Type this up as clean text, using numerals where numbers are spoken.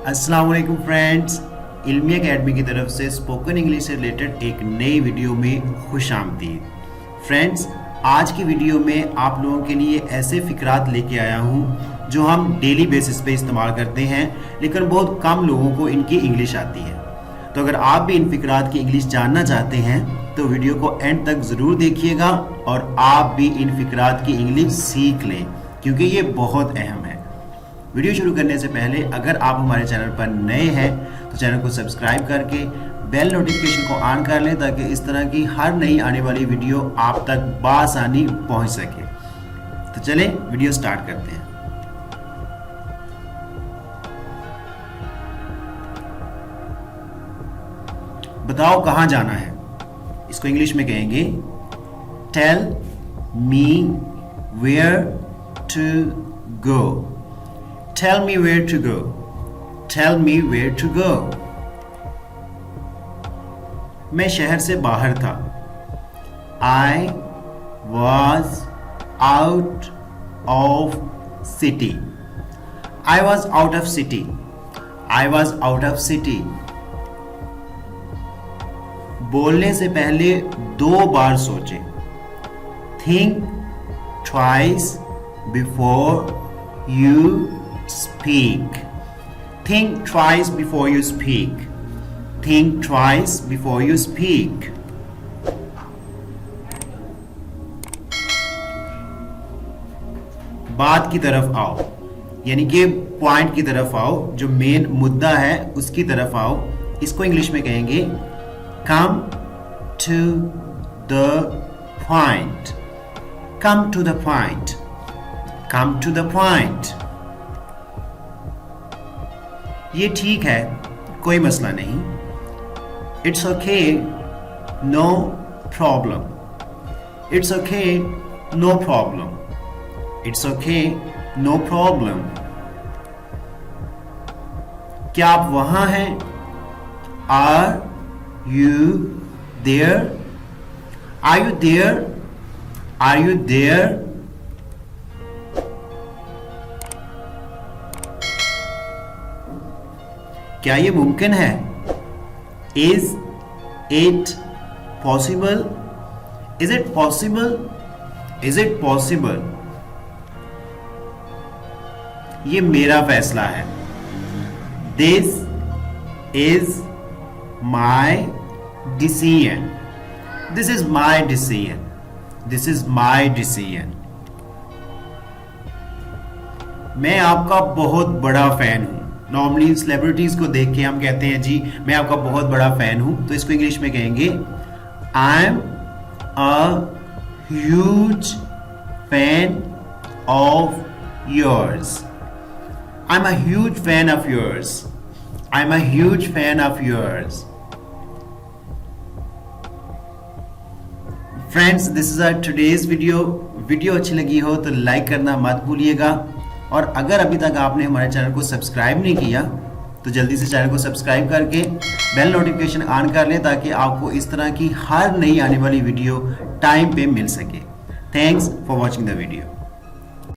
अस्सलाम वालेकुम फ्रेंड्स, इल्मी एकेडमी की तरफ से स्पोकन इंग्लिश से रिलेटेड एक नई वीडियो में खुश आमदीद। फ्रेंड्स, आज की वीडियो में आप लोगों के लिए ऐसे फ़िक्रात लेके आया हूँ जो हम डेली बेसिस पे इस्तेमाल करते हैं, लेकिन बहुत कम लोगों को इनकी इंग्लिश आती है। तो अगर आप भी इन फ़िक्रात की इंग्लिश जानना चाहते हैं तो वीडियो को एंड तक ज़रूर देखिएगा और आप भी इन फ़िक्रात की इंग्लिश सीख लें, क्योंकि ये बहुत अहम है। वीडियो शुरू करने से पहले अगर आप हमारे चैनल पर नए हैं तो चैनल को सब्सक्राइब करके बेल नोटिफिकेशन को ऑन कर लें, ताकि इस तरह की हर नई आने वाली वीडियो आप तक बआसानी पहुंच सके। तो चलें वीडियो स्टार्ट करते हैं। बताओ कहाँ जाना है, इसको इंग्लिश में कहेंगे tell me where to go. Tell me where to go. Tell me where to go. मैं शहर से बाहर था। I was out of city. I was out of city. I was out of city. बोलने से पहले 2 बार सोचें। Think twice before you speak. Think twice before you speak. Think twice before you speak. बात की तरफ आओ, यानी कि पॉइंट की तरफ आओ, जो मेन मुद्दा है उसकी तरफ आओ। इसको इंग्लिश में कहेंगे come to the point. Come to the point. Come to the point. ये ठीक है, कोई मसला नहीं। It's okay, no problem. It's okay, no problem. It's okay, no problem. क्या आप वहां हैं? Are you there? Are you there? Are you there? क्या ये मुमकिन है? Is it possible? Is it possible? Is it possible? ये मेरा फैसला है। This is my decision. This is my decision. This is my decision. मैं आपका बहुत बड़ा फैन हूं। नॉर्मली सेलिब्रिटीज को देख के हम कहते हैं जी मैं आपका बहुत बड़ा फैन हूं, तो इसको इंग्लिश में कहेंगे I am a huge fan of yours. I am a huge fan of yours. I am a huge fan of yours. Friends, this is our today's video. Video अच्छी लगी हो तो लाइक करना मत भूलिएगा, और अगर अभी तक आपने हमारे चैनल को सब्सक्राइब नहीं किया तो जल्दी से चैनल को सब्सक्राइब करके बेल नोटिफिकेशन ऑन कर लें, ताकि आपको इस तरह की हर नई आने वाली वीडियो टाइम पे मिल सके। Thanks for watching the video.